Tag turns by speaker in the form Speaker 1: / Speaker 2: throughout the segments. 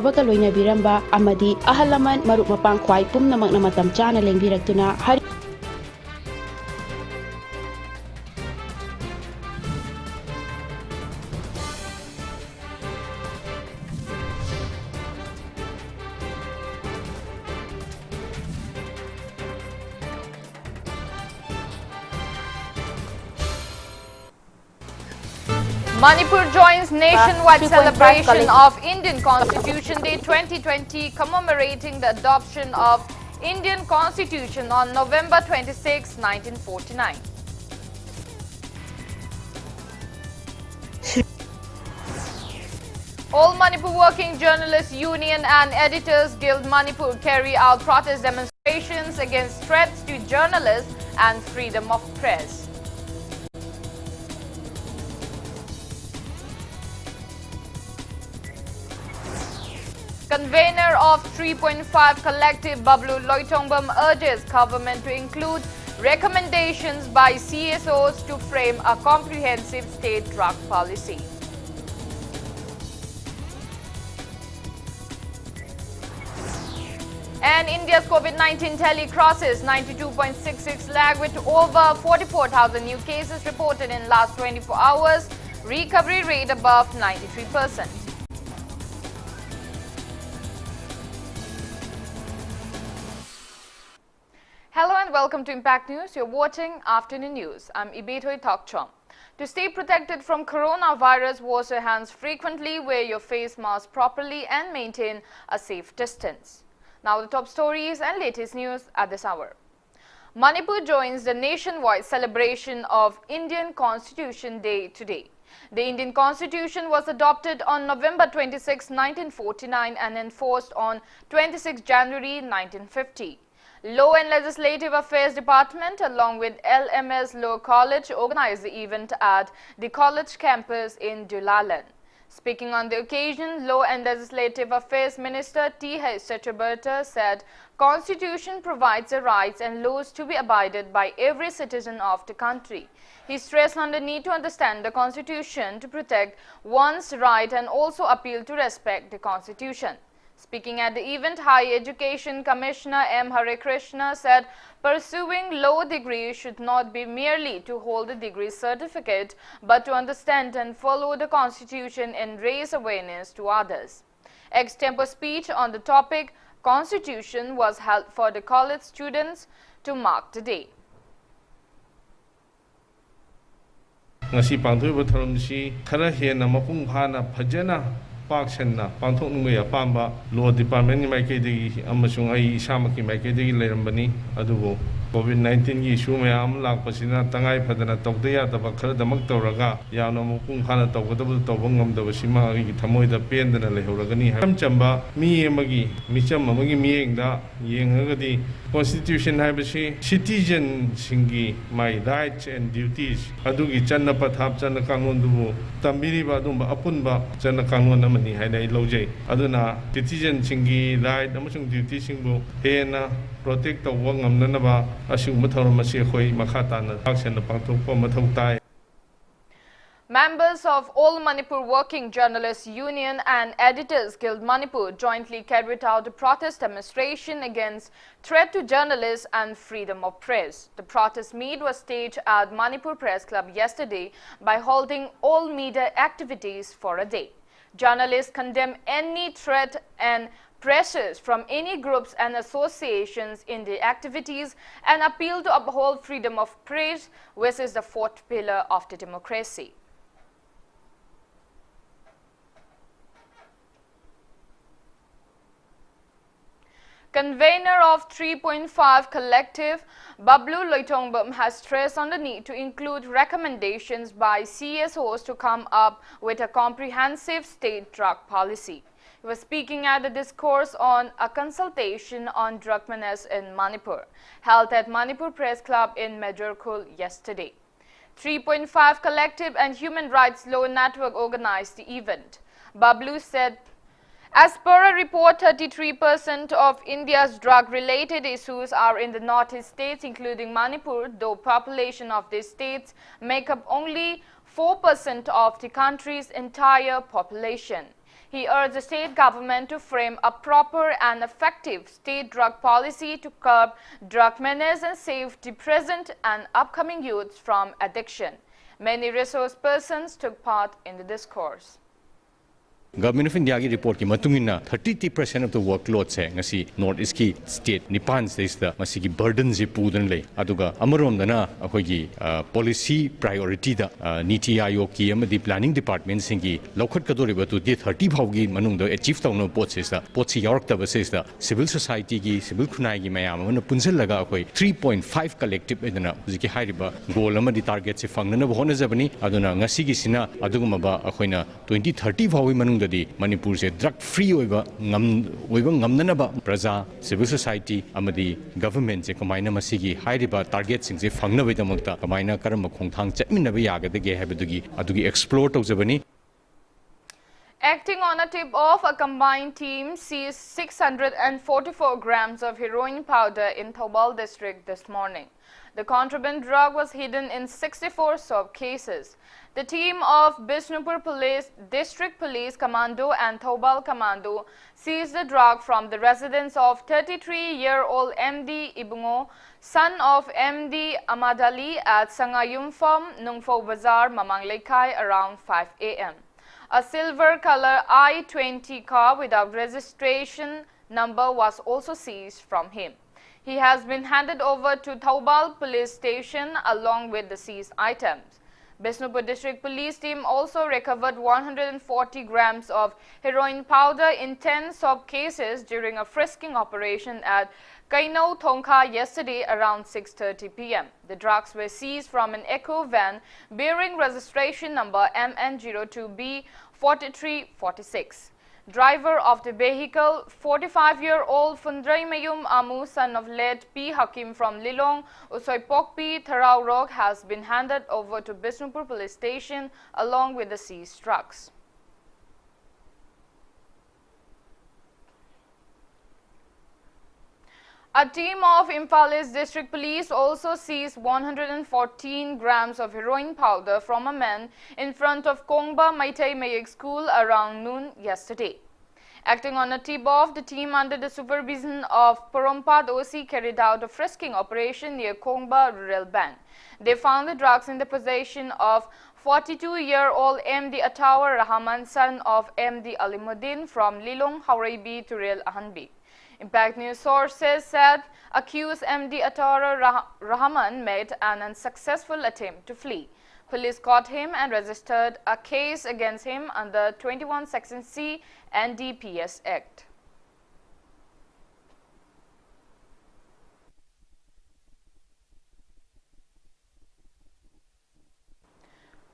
Speaker 1: Baka loina biramba amadi ahalaman maruk mapang kwai pumnamak na matam chana lengbiratuna hari
Speaker 2: Manipur joins nationwide celebration of Indian Constitution Day 2020, commemorating the adoption of Indian Constitution on November 26, 1949. All Manipur Working Journalists Union and Editors Guild Manipur carry out protest demonstrations against threats to journalists and freedom of press. Convener of 3.5 Collective Bablu Loitongbam urges government to include recommendations by CSOs to frame a comprehensive state drug policy. And India's COVID-19 tally crosses 92.66 lakh with over 44,000 new cases reported in last 24 hours, recovery rate above 93%. Hello and welcome to Impact News. You're watching Afternoon News. I'm Ibethoi Thokchom. To stay protected from coronavirus, wash your hands frequently, wear your face mask properly and maintain a safe distance. Now the top stories and latest news at this hour. Manipur joins the nationwide celebration of Indian Constitution Day today. The Indian Constitution was adopted on November 26, 1949 and enforced on 26 January 1950. Law and Legislative Affairs Department along with LMS Law College organized the event at the college campus in Dulalan. Speaking on the occasion, Law and Legislative Affairs Minister T.H. Chakrabarty said, Constitution provides the rights and laws to be abided by every citizen of the country. He stressed on the need to understand the Constitution to protect one's right and also appeal to respect the Constitution. Speaking at the event, Higher Education Commissioner M. Hare Krishna said pursuing law degree should not be merely to hold a degree certificate, but to understand and follow the Constitution and raise awareness to others. Extempo speech on the topic Constitution was held for the college students to mark the day.
Speaker 3: Ngasi pangthuiba tharamsi khara hena mapung phana phajana Paksenna Panthoknungay Apamba Law Department Maikedi Amasung Ai Samaki Maikedi Lerambani Adubo COVID-19 issue mayam lakpasina tangai phadana tokdeya tabakha damak toraga yana mupung khana tawgadab tawbangam dabasima gi thamoida pendana lehoragani ham chamba mi emagi micham amagi miengda yengagadi constitution haibasi citizen singi my rights and duties adugi channa pathap channa kangondubu tambiri ba dumba apunba channa kangon amani hainai lojai aduna citizen singi right amasung duties singbu hena protect the wang am nanaba asung matharamasi khoi makhatana action the pangthokpa mathau tai.
Speaker 2: Members of All Manipur Working Journalists Union and Editors Guild Manipur jointly carried out a protest demonstration against threat to journalists and freedom of press. The protest meet was staged at Manipur Press Club yesterday by halting all media activities for a day. Journalists condemn any threat and pressures from any groups and associations in the activities and appeal to uphold freedom of press, which is the fourth pillar of the democracy. Convener of 3.5 Collective, Bablu Loitongbam has stressed on the need to include recommendations by CSOs to come up with a comprehensive state drug policy. He was speaking at a discourse on a consultation on drug menace in Manipur, held at Manipur Press Club in Majorkul yesterday. 3.5 Collective and Human Rights Law Network organized the event. Bablu said, as per a report, 33% of India's drug-related issues are in the northeast states, including Manipur, though population of these states make up only 4% of the country's entire population. He urged the state government to frame a proper and effective state drug policy to curb drug menace and save the present and upcoming youths from addiction. Many resource persons took part in the discourse.
Speaker 4: Government of India report ki matungina 30% of the workload se ngasi North East ki state Nipan states da masigi burden je pudan le aduga amarom dana akoi gi policy priority da Niti Aayog ki amadi planning department singi lokhat kadori ba tu 30 phawgi manung da achieve tawno pot se da pot si york ta ba se da civil society gi civil khunai gi mayam amana punjal laga akoi 3.5 collective edana hujiki hairiba goal amadi target se fangnana bhona jabani aduna ngasi gi sina aduguma ba akoina 2030 phawgi manung Manipur se drug free oiba ngamnanaba praja civil society amadi government se kamaina masigi hairiba target sing se fangnabai damakta kamaina karama khongthang chatminaba yagadage habidugi adugi explore tawjabani.
Speaker 2: Acting on a tip of, a combined team seized 644 grams of heroin powder in Thobal district this morning. The contraband drug was hidden in 64 soap cases. The team of Bishnupur Police, District Police Commando and Thobal Commando seized the drug from the residence of 33-year-old MD Ibungo, son of MD Amadali at Sangayum Farm, Nungfo Bazar, Mamanglekai around 5 a.m. A silver-color I-20 car without registration number was also seized from him. He has been handed over to Thobal Police Station along with the seized items. Bishnupur District Police team also recovered 140 grams of heroin powder in 10 soap cases during a frisking operation at Kainau Thongkha yesterday around 6:30 p.m. The drugs were seized from an eco van bearing registration number MN02B4346. Driver of the vehicle, 45-year-old Fundrai Mayum Amu, son of late P. Hakim from Lilong, Usoipokpi, Tharau Rock, has been handed over to Bishnupur Police Station along with the seized drugs. A team of Imphal East District Police also seized 114 grams of heroin powder from a man in front of Kongba Maitai Mayek School around noon yesterday. Acting on a tip-off, the team under the supervision of Porompad OC carried out a frisking operation near Kongba Rural Bank. They found the drugs in the possession of 42-year-old MD Atawar Rahman, son of MD Alimuddin from Lilong, Hauraibi to Real Ahanbi. Impact News sources said accused MD Atawar Rahman made an unsuccessful attempt to flee. Police caught him and registered a case against him under 21 Section C NDPS Act.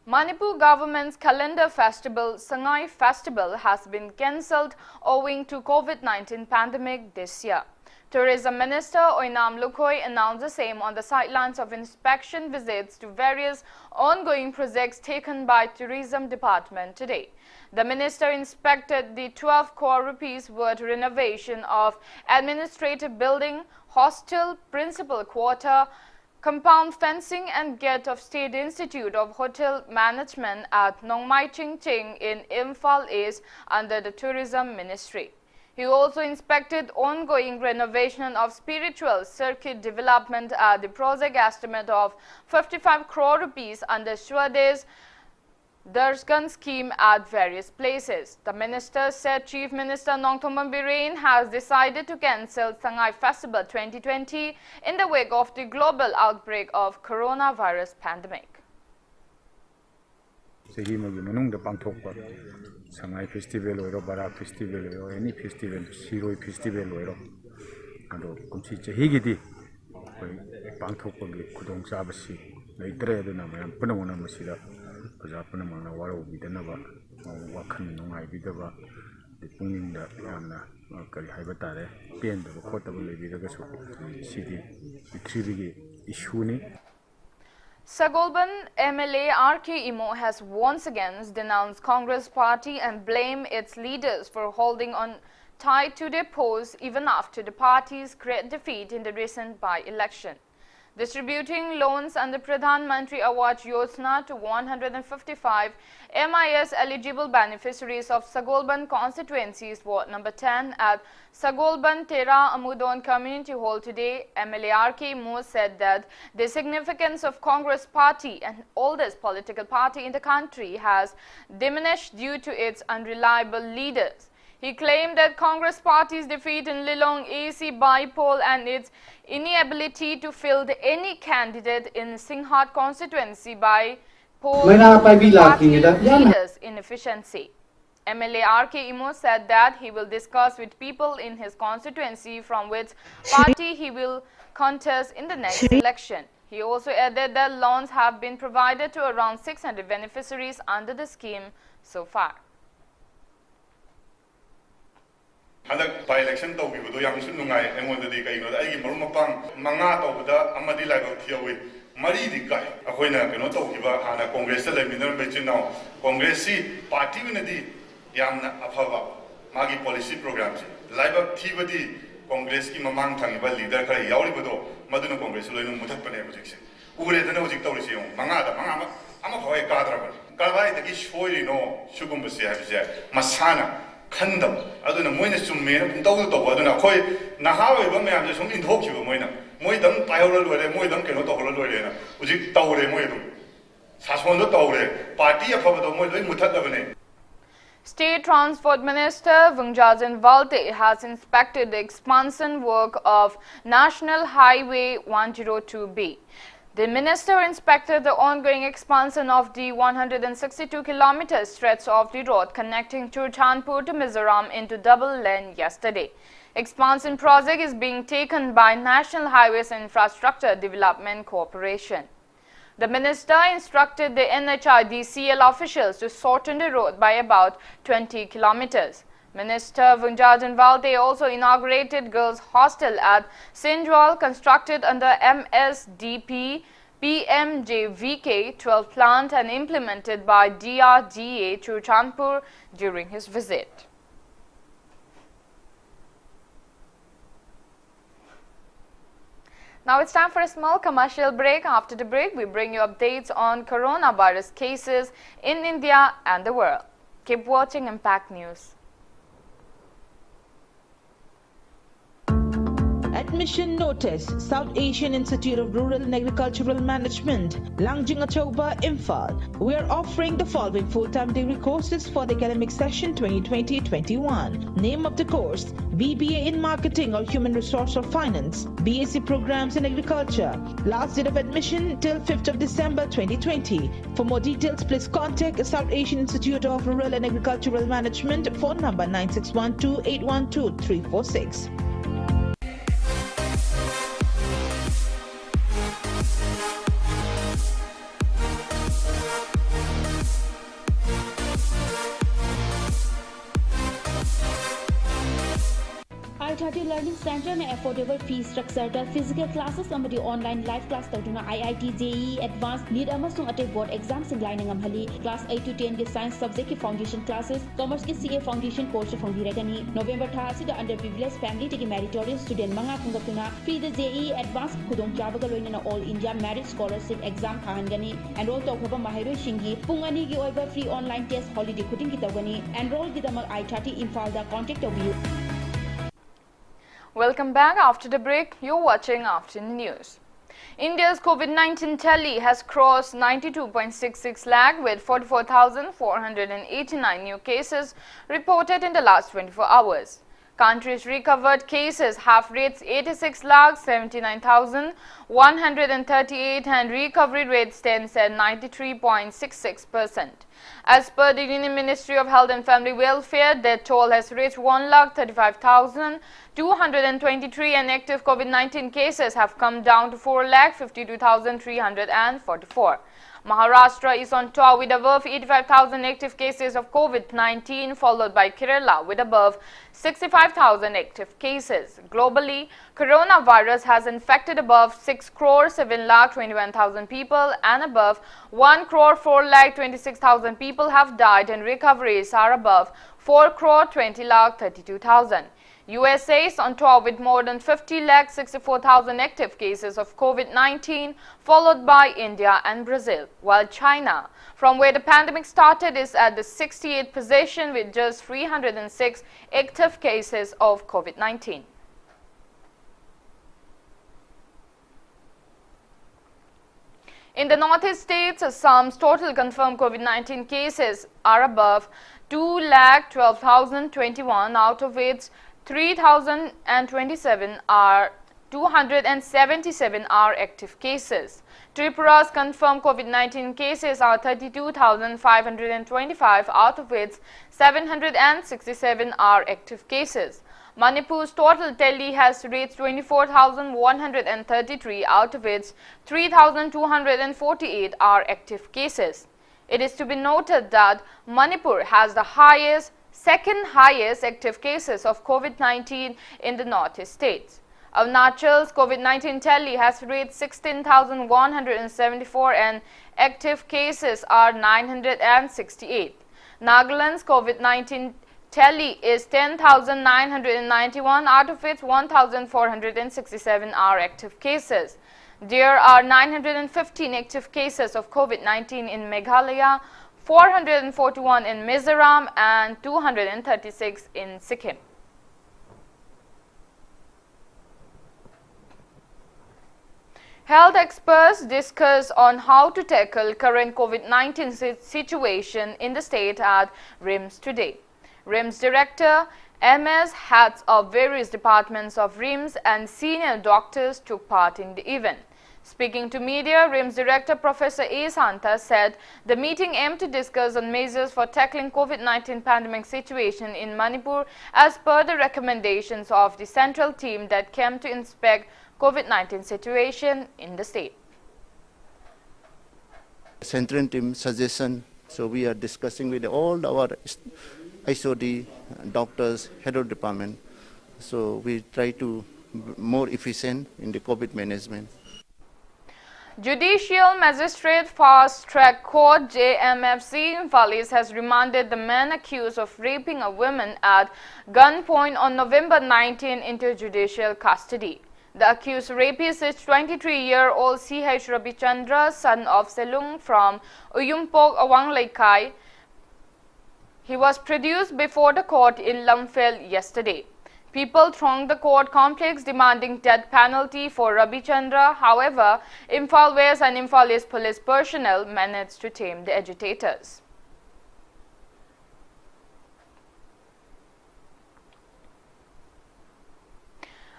Speaker 2: Manipur government's calendar festival, Sangai Festival, has been cancelled owing to COVID-19 pandemic this year. Tourism Minister Oinam Lukhoi announced the same on the sidelines of inspection visits to various ongoing projects taken by Tourism Department today. The minister inspected the 12 crore rupees worth renovation of administrative building, hostel, principal quarter, compound fencing and gate of State Institute of Hotel Management at Nongmai Ching Ching in Imphal East under the Tourism Ministry. He also inspected ongoing renovation of spiritual circuit development at the project estimate of 55 crore rupees under Swadesh Darshan scheme at various places. The minister said Chief Minister Nongthombam Biren has decided to cancel Sangai Festival 2020 in the wake of the global outbreak of coronavirus pandemic.
Speaker 5: Sangai Festival or Bara Festival or any festival, Shiroi Festival or Kumsi Higidi, Bangkok, Kudong Sabasi, later than a man, Panamana Masida, Panamana, Waro, Vidanava, Wakan, Nongai Vidava, the Pungin, the Yana, Kalihabatare, Pain, the Kotable Vidagasu, City, the Trivigi, Ishuni.
Speaker 2: Sagolban MLA R.K. Imo has once again denounced Congress party and blamed its leaders for holding on tight to their posts even after the party's great defeat in the recent by-election. distributing loans under Pradhan Mantri Awaj Yojana to 155 MIS-eligible beneficiaries of Sagolban constituencies, Ward number 10 at Sagolban Tera Amudon Community Hall today. MLA R.K. Moore said that the significance of Congress Party, an oldest political party in the country, has diminished due to its unreliable leaders. He claimed that Congress Party's defeat in Lilong AC by-poll and its inability to field any candidate in Singhat constituency by poll party leaders' inefficiency. MLA R.K. Imo said that he will discuss with people in his constituency from which party he will contest in the next election. He also added that loans have been provided to around 600 beneficiaries under the scheme so far.
Speaker 6: Handak by-election tawbibudo yamsu nungai engondadi kaino aigi maru mapang manga tawbada amadi laibak thiawi mari di kai akoina keno tawkiba hana congress la leminar bechinaw congress si party winadi yamna afaba magi policy programs laibak thibadi congress ki mamang thangiba leader khari yawribudo maduna congress loinu muthatpane hojikse ure dana hojik tawrisi yong manga da manga ama phawai kadraba kalbai dagi shoi no shugumbasi habse masana Kandam, aduna moina summe na puntaw to aduna khoi nahawe ba mayam sum in thok chibo moina moi dam tayol lore moi dam keno to hol lore na uji tawre moi dum sason do tawre party afaba do moi loi muthat labane.
Speaker 2: State Transport Minister Vungjajan Valte has inspected the expansion work of National Highway 102B. The minister inspected the ongoing expansion of the 162 km stretch of the road connecting Churchandpur to Mizoram into double lane yesterday. Expansion project is being taken by National Highways Infrastructure Development Corporation. The minister instructed the NHIDCL officials to shorten the road by about 20 kilometers. Minister Vunjajan Valte also inaugurated girls' hostel at Sinjwal, constructed under MSDP PMJVK 12 plant and implemented by DRDA Churchandpur during his visit. Now it's time for a small commercial break. After the break, we bring you updates on coronavirus cases in India and the world. Keep watching Impact News.
Speaker 7: Admission notice, South Asian Institute of Rural and Agricultural Management, Langjing Achauba, Imphal. We are offering the following full-time degree courses for the academic session 2020-21. Name of the course, BBA in Marketing or Human Resource or Finance, BSc Programs in Agriculture. Last date of admission till 5th of December 2020. For more details, please contact South Asian Institute of Rural and Agricultural Management, phone number 9612-812-346.
Speaker 1: Learning Center and affordable fee structure physical classes amadi online live class tawduna IIT JEE Advanced Need amasung ate board exams in line ngamhali class 8 to 10 ge science subject ki foundation classes commerce ki CA foundation course phongiragani November tha asida underprivileged family tiki meritorious student manga phungapuna free the JEE Advanced khudong chabaga loinana all India merit scholarship exam thahangani enroll tawkhaba mahiroi shingi pungani gi oiba free online test holiday khuding ki tawgani enroll gi damak I30 Imphal da contact tawiyu.
Speaker 2: Welcome back. After the break, you're watching Afternoon News. India's COVID-19 tally has crossed 92.66 lakh with 44,489 new cases reported in the last 24 hours. Country's recovered cases have reached 86,79,138 and recovery rate stands at 93.66%. As per the Union Ministry of Health and Family Welfare, death toll has reached 1,35,223 and active COVID-19 cases have come down to 4,52,344. Maharashtra is on top with above 85,000 active cases of COVID-19, followed by Kerala with above 65,000 active cases. Globally, coronavirus has infected above 6,7,21,000 people and above 1,4,26,000 people have died, and recoveries are above 4,20,32,000. USA is on top with more than 50,64,000 active cases of COVID-19, followed by India and Brazil, while China, from where the pandemic started, is at the 68th position with just 306 active cases of COVID-19. In the northeast states, Assam's total confirmed COVID-19 cases are above 2,12,021, out of which 3,027 are 277 are active cases. Tripura's confirmed COVID-19 cases are 32,525, out of which 767 are active cases. Manipur's total tally has reached 24,133, out of which 3,248 are active cases. It is to be noted that Manipur has the second highest active cases of COVID-19 in the northeast states. Arunachal's COVID-19 tally has reached 16,174 and active cases are 968. Nagaland's COVID-19 tally is 10,991, out of which 1,467 are active cases. There are 915 active cases of COVID-19 in Meghalaya, 441 in Mizoram and 236 in Sikkim. Health experts discuss on how to tackle current COVID-19 situation in the state at RIMS today. RIMS Director, MS, heads of various departments of RIMS and senior doctors took part in the event. Speaking to media, RIMS Director Professor A. Santa said the meeting aimed to discuss on measures for tackling COVID-19 pandemic situation in Manipur as per the recommendations of the central team that came to inspect COVID-19 situation in the state.
Speaker 8: Central team suggestion, so we are discussing with all our ISOD doctors, head of department, so we try to be more efficient in the COVID management.
Speaker 2: Judicial Magistrate Fast Track Court JMFC Imphal has remanded the man accused of raping a woman at gunpoint on November 19 into judicial custody. The accused rapist is 23-year-old C.H. Rabichandra, son of Selung from Uyumpok, Awang Laikai. He was produced before the court in Lamphel yesterday. People thronged the court complex demanding death penalty for Rabichandra. However, Imphal West and Imphal East police personnel managed to tame the agitators.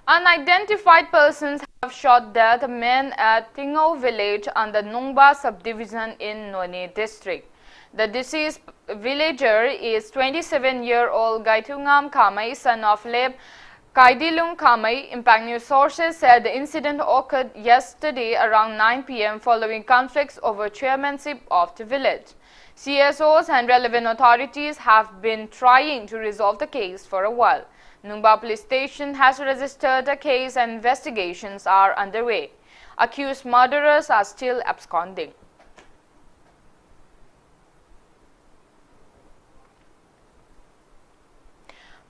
Speaker 2: Unidentified persons have shot dead a man at Tingau village under Nungba subdivision in None district. The deceased villager is 27-year-old Gaitungam Kamai, son of Leb Kaidilung Kamai. Impact News sources said the incident occurred yesterday around 9 p.m. following conflicts over chairmanship of the village. CSOs and relevant authorities have been trying to resolve the case for a while. Nungba police station has registered a case and investigations are underway. Accused murderers are still absconding.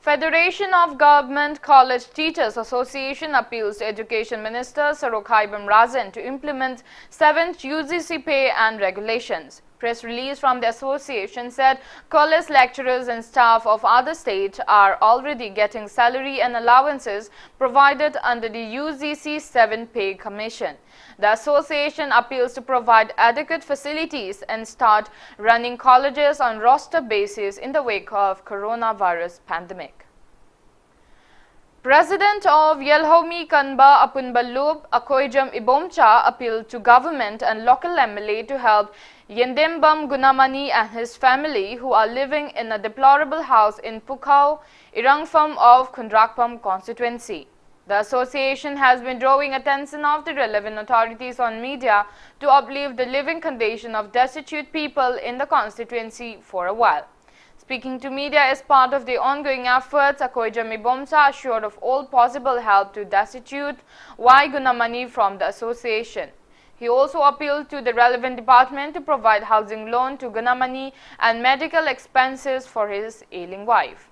Speaker 2: Federation of Government College Teachers Association appeals to Education Minister Sarokhaibam Rajan to implement 7th UGC pay and regulations. Press release from the association said college lecturers and staff of other states are already getting salary and allowances provided under the UGC 7th Pay Commission. The association appeals to provide adequate facilities and start running colleges on roster basis in the wake of coronavirus pandemic. President of Yelhomi Kanba Apunbalub Akoijam Ibomcha appealed to government and local MLA to help Yendembam Gunamani and his family who are living in a deplorable house in Pukhao, Irangfam of Kundrakpam constituency. The association has been drawing attention of the relevant authorities on media to uplift the living condition of destitute people in the constituency for a while. Speaking to media as part of the ongoing efforts, Akoija Mibomsa assured of all possible help to destitute Y Gunamani from the association. He also appealed to the relevant department to provide housing loan to Gunamani and medical expenses for his ailing wife.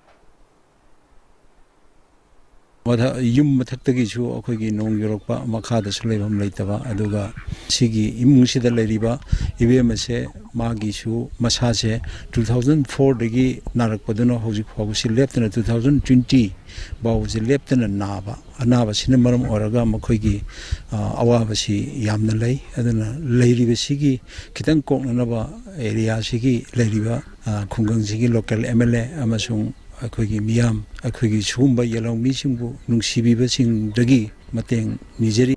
Speaker 9: Yum Mataktagichu, Okogi, Nong Europa, Makada Slavam Latava, Aduga, Sigi, Imusida Ladiba, Ibemase, Magishu, Masase, 2004 Degi, Narakpadano, Hosi left in 2020, Bawsi left in a Nava, Cinemarum Oraga, Makogi, Awavasi, Yamnalay, and then Lady Sigi, Kitan Konanaba, area Sigi, Ladiba, Kungang Sigi, local MLA, Amasung. Akogi Miam, Akogi Shumba Yellow Mishimbu, Nungsibi Sing Dagi, Mateng, Nigeri.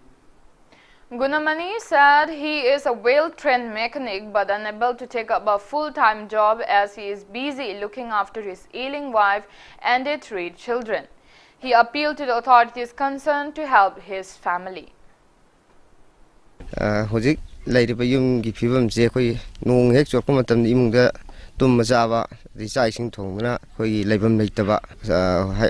Speaker 2: Gunamani said he is a well-trained mechanic but unable to take up a full-time job as he is busy looking after his ailing wife and their 3 children. He appealed to the authorities concerned to help his family.
Speaker 10: Hojik Lady Bayum give him Zekoi, no hex or comatum imunda. Mazava, the sizing Tongana, Hoi Labum Latava,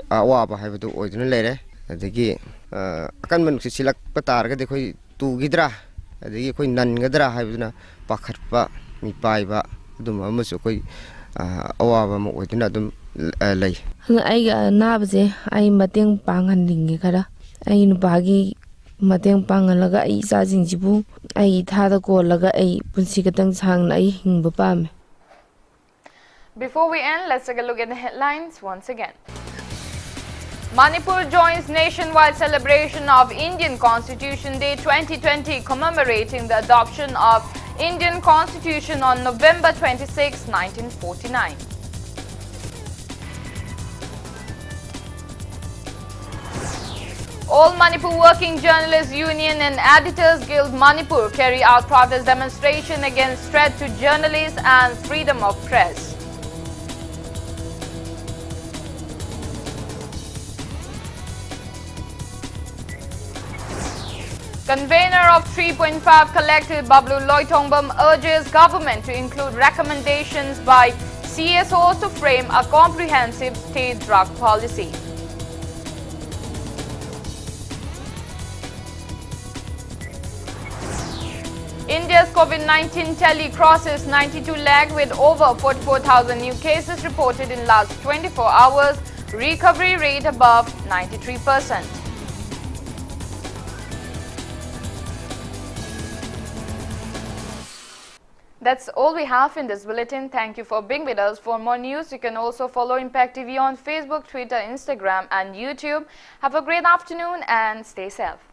Speaker 10: Awaba have to ordinary later. The gay Kanman Silak Patarga, the Hoi to Gidra, the Hoi Nangadra have Pakarpa, Mipaiva, Dumamusokoi, Awaba, with another lay.
Speaker 11: I Nabze, I Mating Pang and Dingara, I in Bagi Mating Pang and Laga, I Sazing Jibu, I eat Hadako Laga, I Punsikatang Hang, I hing Bapam.
Speaker 2: Before we end, let's take a look at the headlines once again. Manipur joins nationwide celebration of Indian Constitution Day 2020, commemorating the adoption of Indian Constitution on November 26, 1949. All Manipur Working Journalists Union and Editors Guild Manipur carry out protest demonstration against threat to journalists and freedom of press. Convener of 3.5 Collective Bablu Loitongbam urges government to include recommendations by CSOs to frame a comprehensive state drug policy. India's COVID-19 tally crosses 92 lakh with over 44,000 new cases reported in last 24 hours, recovery rate above 93%. That's all we have in this bulletin. Thank you for being with us. For more news, you can also follow Impact TV on Facebook, Twitter, Instagram and YouTube. Have a great afternoon and stay safe.